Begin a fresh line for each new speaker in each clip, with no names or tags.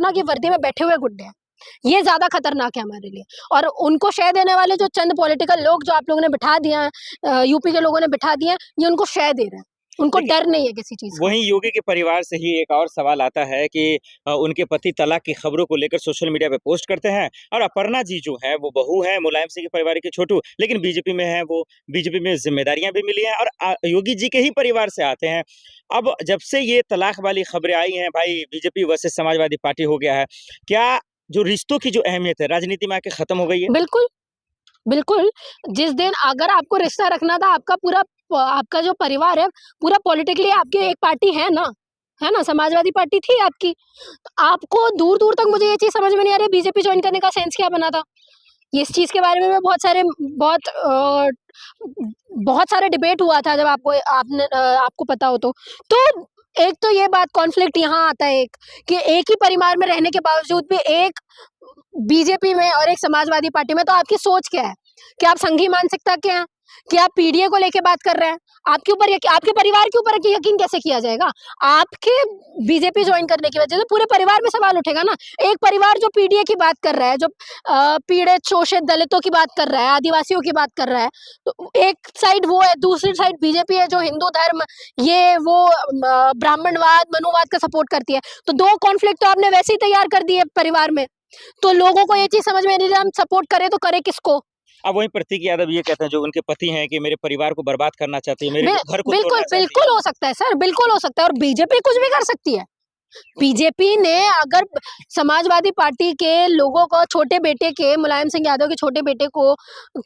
खतरनाक ये वर्दी में बैठे हुए गुड्डे हैं, ये ज्यादा खतरनाक है हमारे लिए। और उनको शय देने वाले जो चंद पॉलिटिकल लोग जो आप लोगों ने बिठा दिया है, यूपी के लोगों ने बिठा दिया है, ये उनको शय दे रहे हैं, उनको डर नहीं है किसी चीज का।
वहीं योगी के परिवार से ही एक और सवाल आता है कि उनके पति तलाक की खबरों को लेकर सोशल मीडिया पे पोस्ट करते हैं, और अपर्णा जी जो है वो बहू है मुलायम सिंह के परिवार के छोटू, लेकिन बीजेपी में है, वो बीजेपी में जिम्मेदारियां भी मिली हैं और योगी जी के ही परिवार से आते हैं। अब जब से ये तलाक वाली खबरें आई हैं, भाई बीजेपी वर्सेस समाजवादी पार्टी हो गया है, क्या जो रिश्तों की जो अहमियत है राजनीति में आके खत्म हो गई है?
बिल्कुल, बिल्कुल। जिस दिन अगर आपको रिश्ता रखना था, आपका जो परिवार है पूरा पॉलिटिकली आपकी एक पार्टी है ना, समाजवादी पार्टी थी आपकी। आपको दूर-दूर तक मुझे ये चीज़ समझ में नहीं आ रही बीजेपी जॉइन करने का सेंस क्या बना था? इस चीज़ के बारे में मैं बहुत सारे डिबेट हुआ था जब आपको पता हो तो। तो एक तो ये बात कॉन्फ्लिक्ट यहाँ आता है कि एक ही परिवार में रहने के बावजूद भी एक बीजेपी में और एक समाजवादी पार्टी में, तो आपकी सोच क्या है? कि आप संघी मानसिकता के हैं? कि आप पीडीए को लेके बात कर रहे हैं? आपके परिवार के ऊपर यकीन कैसे किया जाएगा? आपके बीजेपी ज्वाइन करने की वजह से पूरे परिवार में सवाल उठेगा ना। एक परिवार जो पीडीए की बात कर रहा है, जो पीड़ित शोषित दलितों की बात कर रहा है, आदिवासियों की बात कर रहा है, तो एक साइड वो है, दूसरी साइड बीजेपी है जो हिंदू धर्म ये वो ब्राह्मणवाद मनुवाद का सपोर्ट करती है। तो दो कॉन्फ्लिक्ट तो आपने वैसे ही तैयार कर दिए परिवार में। तो लोगों को ये चीज समझ में नहीं, हम सपोर्ट करें तो करें किसको?
अब वहीं प्रतीक यादव ये कहते हैं, जो उनके पति हैं, कि मेरे परिवार को बर्बाद करना चाहती है, मेरे घर को
बिल्कुल
तोड़ना चाहती है।
बिल्कुल हो सकता है सर, बिल्कुल हो सकता है। और बीजेपी कुछ भी कर सकती है। बीजेपी ने अगर समाजवादी पार्टी के लोगों को, छोटे बेटे के, मुलायम सिंह यादव के छोटे बेटे को,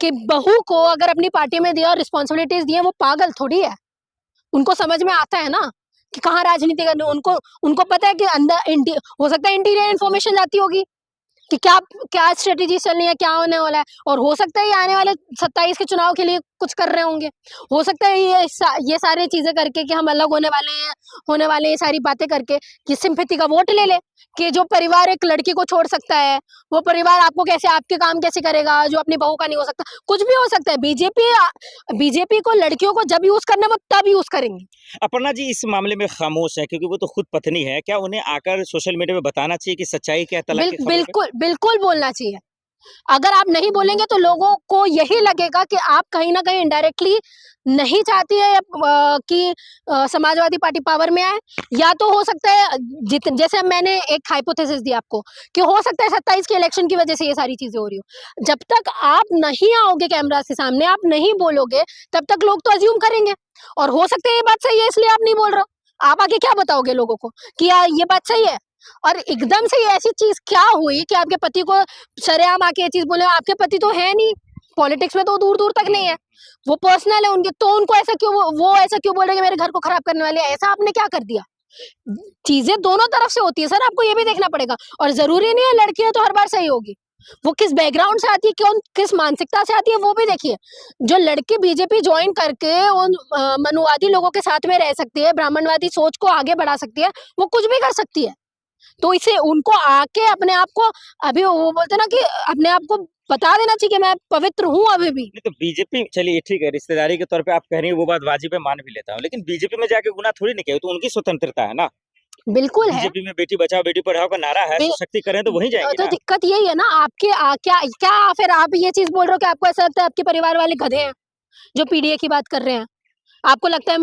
के बहू को अगर अपनी पार्टी में दिया और रिस्पॉन्सिबिलिटीज दी है, वो पागल थोड़ी है। उनको समझ में आता है ना कि कहाँ राजनीति करनी। उनको पता है कि अंदर हो सकता है इंटीरियर इन्फॉर्मेशन जाती होगी कि क्या क्या स्ट्रेटेजी चलनी है, क्या होने वाला है। और हो सकता है ये आने वाले 27 के चुनाव के लिए कुछ कर रहे होंगे। हो सकता है ये सारी चीजें करके कि हम अलग होने वाले ये सारी बातें करके कि सिंपैथी का वोट ले ले, कि जो परिवार एक लड़की को छोड़ सकता है, वो परिवार आपके काम कैसे करेगा जो अपनी बहू का नहीं हो सकता। कुछ भी हो सकता है। बीजेपी को लड़कियों को जब यूज करना वो तब यूज करेंगे।
अपर्णा जी इस मामले में खामोश है, क्योंकि वो तो खुद पत्नी है। क्या उन्हें आकर सोशल मीडिया पे बताना चाहिए कि सच्चाई क्या है तलाक की खबरों पे?
बिल्कुल बोलना चाहिए। अगर आप नहीं बोलेंगे तो लोगों को यही लगेगा कि आप कहीं ना कहीं इनडायरेक्टली नहीं चाहती है कि समाजवादी पार्टी पावर में आए। या तो हो सकता है जैसे मैंने एक हाइपोथेसिस दी आपको कि हो सकता है 27 के इलेक्शन की वजह से ये सारी चीजें हो रही हो। जब तक आप नहीं आओगे कैमरा के सामने, आप नहीं बोलोगे, तब तक लोग तो अज्यूम करेंगे। और हो सकता है ये बात सही है इसलिए आप नहीं बोल रहे हो। आप आगे क्या बताओगे लोगों को कि यार ये बात सही है? और एकदम से ऐसी चीज क्या हुई कि आपके पति को सरेआम आके ये चीज बोले? आपके पति तो है नहीं पॉलिटिक्स में, तो दूर दूर तक नहीं है, वो पर्सनल है उनके। तो उनको ऐसा क्यों, वो ऐसा क्यों बोल रहे कि मेरे घर को खराब करने वाले? ऐसा आपने क्या कर दिया? चीजें दोनों तरफ से होती है सर, आपको ये भी देखना पड़ेगा। और जरूरी नहीं है लड़की है तो हर बार सही होगी। वो किस बैकग्राउंड से आती है, किस मानसिकता से आती है, वो भी देखिए। जो लड़की बीजेपी ज्वाइन करके उन मनुवादी लोगों के साथ में रह सकती है, ब्राह्मणवादी सोच को आगे बढ़ा सकती है, वो कुछ भी कर सकती है। तो इसे उनको आके अपने आप को, अभी वो बोलते ना कि अपने आप को बता देना चाहिए कि मैं पवित्र हूँ अभी भी।
नहीं तो बीजेपी, चलिए ठीक है, रिश्तेदारी के तौर पे आप कह रही हैं, वो बात वाजिब है, मान भी लेता हूँ, लेकिन बीजेपी में जाके गुनाह थोड़ी नहीं किया, तो उनकी स्वतंत्रता है ना।
बिल्कुल है।
बीजेपी में बेटी बचाओ बेटी पढ़ाओ का नारा है, सशक्तिकरण तो वहीं जाएंगे
तो
ना।
दिक्कत यही है ना आपके क्या फिर आप ये चीज बोल रहे हो कि आपको ऐसा लगता है आपके परिवार वाले गधे हैं जो पीडीए की बात कर रहे हैं? आपको लगता है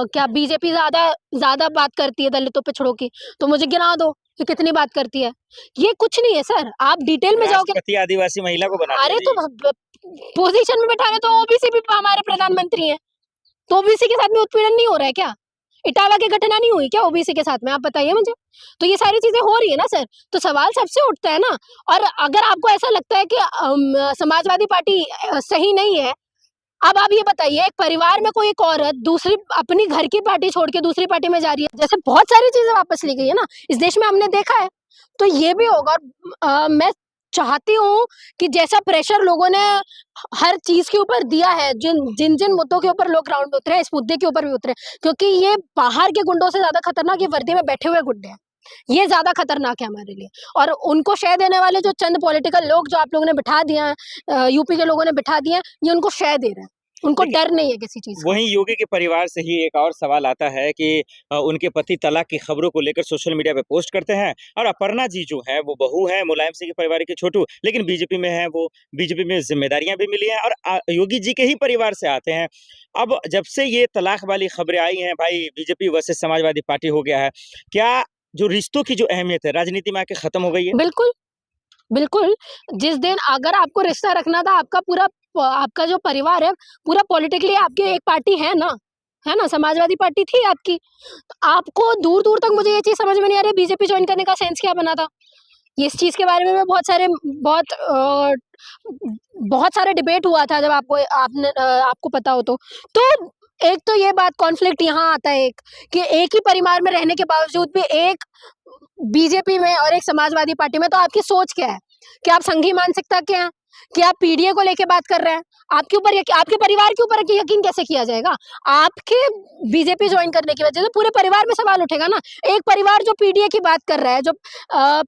क्या बीजेपी ज्यादा बात करती है दलितों पिछड़ों की? तो मुझे गिना दो कि कितनी बात करती है। ये कुछ नहीं है सर, आप डिटेल में जाओगे।
राष्ट्रपति आदिवासी महिला को बना
अरे
दिया
तो
जी।
पोजीशन में बैठाने तो ओबीसी भी हमारे प्रधानमंत्री हैं। तो ओबीसी के साथ में उत्पीड़न नहीं हो रहा है क्या? इटावा की घटना नहीं हुई क्या ओबीसी के साथ में? आप बताइए मुझे। तो ये सारी चीजें हो रही है ना सर, तो सवाल सबसे उठता है ना। और अगर आपको ऐसा लगता है कि समाजवादी पार्टी सही नहीं है, अब आप ये बताइए, एक परिवार में कोई एक औरत दूसरी अपनी घर की पार्टी छोड़ के दूसरी पार्टी में जा रही है, जैसे बहुत सारी चीजें वापस ली गई है ना इस देश में, हमने देखा है। तो ये भी होगा। और मैं चाहती हूँ कि जैसा प्रेशर लोगों ने हर चीज के ऊपर दिया है, जिन जिन मुद्दों के ऊपर लोग ग्राउंड में उतरे, इस मुद्दे के ऊपर भी उतरे, क्योंकि ये बाहर के गुंडों से ज्यादा खतरनाक ये वर्दी में बैठे हुए गुंडे हैं। ये ज्यादा खतरनाक है हमारे लिए। और उनको शय देने वाले जो चंद पॉलिटिकल लोग जो आप लोगों ने बिठा दिया है, यूपी के लोगों ने बिठा दिए हैं, ये उनको शय दे रहे हैं, उनको
देखिए,
डर नहीं है किसी चीज का।
वहीं योगी के परिवार से ही एक और सवाल आता है कि उनके पति तलाक की खबरों को लेकर सोशल मीडिया पे पोस्ट करते हैं और अपर्णा जी जो है वो बहू है मुलायम सिंह के परिवार के छोटू, लेकिन बीजेपी में है वो, बीजेपी में जिम्मेदारियां भी मिली हैं और योगी जी के ही परिवार से आते हैं। अब जब से ये तलाक वाली खबरें आई हैं भाई बीजेपी वर्सेस समाजवादी पार्टी हो गया है, क्या जो रिश्तों की जो अहमियत है राजनीति में आके खत्म हो गई है?
बिल्कुल, बिल्कुल। जिस दिन अगर आपको रिश्ता रखना था, आपका जो परिवार है, पूरा पॉलिटिकली आपकी एक पार्टी है ना? समाजवादी पार्टी थी आपकी। तो आपको दूर-दूर तक मुझे ये चीज़ समझ में नहीं आ रही है बीजेपी जॉइन करने का सेंस क्या बना था? इस चीज़ के बारे में बहुत सारे डिबेट हुआ था जब आपको पता हो तो। तो एक तो ये बात कॉन्फ्लिक्ट यहाँ आता है कि एक ही परिवार में रहने के बावजूद भी एक बीजेपी में और एक समाजवादी पार्टी में, तो आपकी सोच क्या है? कि आप संघी मानसिकता के हैं? कि आप पीडीए को लेके बात कर रहे हैं? आपके परिवार के ऊपर यकीन कैसे किया जाएगा? आपके बीजेपी ज्वाइन करने की वजह से पूरे परिवार में सवाल उठेगा ना। एक परिवार जो पीडीए की बात कर रहा है, जो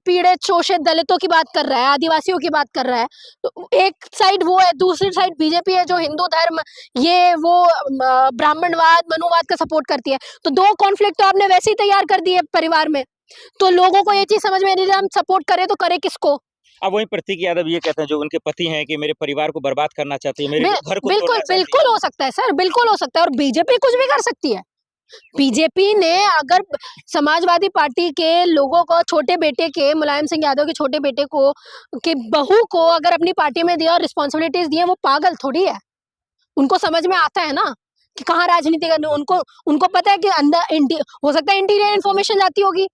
पीड़ित शोषित दलितों की बात कर रहा है, आदिवासियों की बात कर रहा है, तो एक साइड वो है, दूसरी साइड बीजेपी है जो हिंदू धर्म ये वो ब्राह्मणवाद मनुवाद का सपोर्ट करती है। तो दो कॉन्फ्लिक्ट तो आपने वैसे ही तैयार कर दिए परिवार में। तो लोगों को ये चीज समझ में नहीं आ रही, हम सपोर्ट करें तो करें किसको?
अब वहीं प्रतीक यादव ये कहते हैं जो उनके पति हैं कि मेरे परिवार को बर्बाद करना चाहती है, मेरे घर को
बिल्कुल
तोड़ना चाहती है।
बिल्कुल हो सकता है सर, बिल्कुल हो सकता है। और बीजेपी कुछ भी कर सकती है। बीजेपी ने अगर समाजवादी पार्टी के लोगों को, छोटे बेटे के, मुलायम सिंह यादव के छोटे बेटे को, की बहू को अगर अपनी पार्टी में दिया और रिस्पॉन्सिबिलिटीज दी है, वो पागल थोड़ी है। उनको समझ में आता है ना कि कहाँ राजनीति करनी। उनको पता है कि अंदर हो सकता है इंटीरियर इन्फॉर्मेशन जाती होगी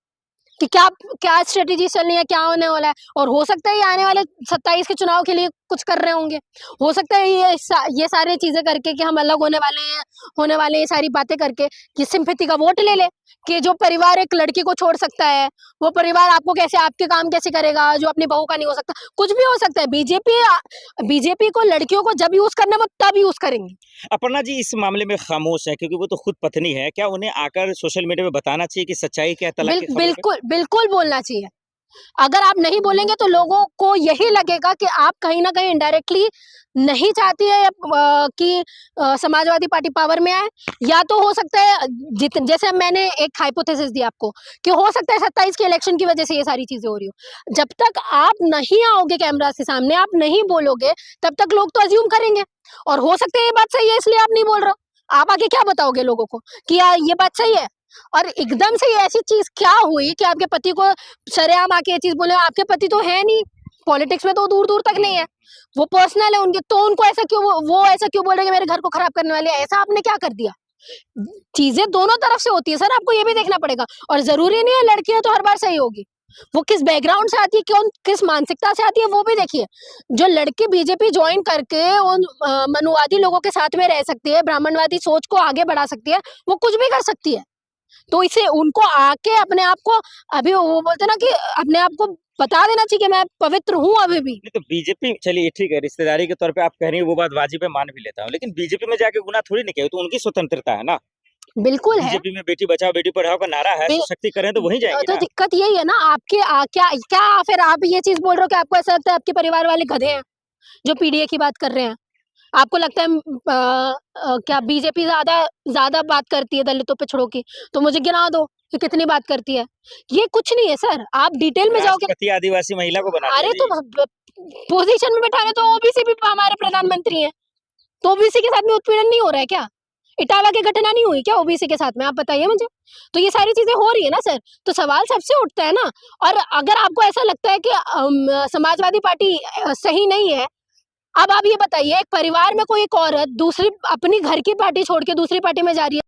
कि क्या क्या स्ट्रेटेजी चलनी है, क्या होने वाला है। और हो सकता है ये आने वाले 27 के चुनाव के लिए कुछ कर रहे होंगे। हो सकता है ये सारी चीजें करके कि हम अलग होने वाले ये सारी बातें करके कि सिंपैथी का वोट ले ले, कि जो परिवार एक लड़की को छोड़ सकता है, वो परिवार आपके काम कैसे करेगा जो अपनी बहू का नहीं हो सकता। कुछ भी हो सकता है। बीजेपी को लड़कियों को जब यूज करना है वो तब यूज करेंगे।
अपर्णा जी इस मामले में खामोश है क्योंकि वो तो खुद पत्नी है, क्या उन्हें आकर सोशल मीडिया में बताना चाहिए कि सच्चाई क्या है तलाक की खबरों पे?
बिल्कुल बोलना चाहिए। अगर आप नहीं बोलेंगे तो लोगों को यही लगेगा कि आप कहीं ना कहीं इनडायरेक्टली नहीं चाहती है कि समाजवादी पार्टी पावर में आए। या तो हो सकता है जैसे मैंने एक हाइपोथेसिस दी आपको कि हो सकता है 27 के इलेक्शन की वजह से ये सारी चीजें हो रही हो। जब तक आप नहीं आओगे कैमरा के सामने, आप नहीं बोलोगे, तब तक लोग तो अज्यूम करेंगे। और हो सकता है ये बात सही है इसलिए आप नहीं बोल रहे हो। आप आगे क्या बताओगे लोगों को कि यार ये बात सही है? और एकदम से ये ऐसी चीज क्या हुई कि आपके पति को सरेआम आके ये चीज बोले? आपके पति तो है नहीं पॉलिटिक्स में, तो दूर दूर तक नहीं है, वो पर्सनल है उनके। तो उनको ऐसा क्यों, वो ऐसा क्यों बोल रहे हैं कि मेरे घर को खराब करने वाले हैं? ऐसा आपने क्या कर दिया? चीजें दोनों तरफ से होती है सर, आपको ये भी देखना पड़ेगा। और जरूरी नहीं है लड़कियां तो हर बार सही होगी। वो किस बैकग्राउंड से आती है, किस मानसिकता से आती है, वो भी देखिए। जो लड़की बीजेपी ज्वाइन करके उन मनुवादी लोगों के साथ में रह सकती है, ब्राह्मणवादी सोच को आगे बढ़ा सकती है, वो कुछ भी कर सकती है। तो इसे उनको आके अपने आप को, अभी वो बोलते ना कि अपने आप को बता देना चाहिए कि मैं पवित्र हूँ अभी भी।
नहीं तो बीजेपी चलिए ठीक है, रिश्तेदारी के तौर पे आप कह रही हैं वो बात वाजिब है, मान भी लेता हूँ, लेकिन बीजेपी में जाके गुनाह थोड़ी नहीं किया, तो उनकी स्वतंत्रता है ना।
बिल्कुल है।
बीजेपी में बेटी बचाओ बेटी पढ़ाओ का नारा है, सशक्तिकरण तो वहीं जाएंगे
तो
ना।
दिक्कत यही है ना आपके क्या फिर आप ये चीज बोल रहे हो कि आपको ऐसा लगता है आपके परिवार वाले गधे हैं जो पीडीए की बात कर रहे हैं? आपको लगता है क्या बीजेपी ज्यादा बात करती है दलितों पिछड़ों की? तो मुझे गिना दो कि कितनी बात करती है। ये कुछ नहीं है सर, आप डिटेल में जाओगे।
राष्ट्रपति आदिवासी महिला को बना
अरे
दिया जी।
तो पोजीशन में बैठाने तो ओबीसी भी हमारे प्रधानमंत्री हैं, तो ओबीसी के साथ में उत्पीड़न नहीं हो रहा है क्या? इटावा की घटना नहीं हुई क्या ओबीसी के साथ में? आप बताइए मुझे। तो ये सारी चीजें हो रही है ना सर, तो सवाल सबसे उठता है ना। और अगर आपको ऐसा लगता है कि समाजवादी पार्टी सही नहीं है, अब आप ये बताइए, एक परिवार में कोई एक औरत दूसरी अपनी घर की पार्टी छोड़ के दूसरी पार्टी में जा रही है।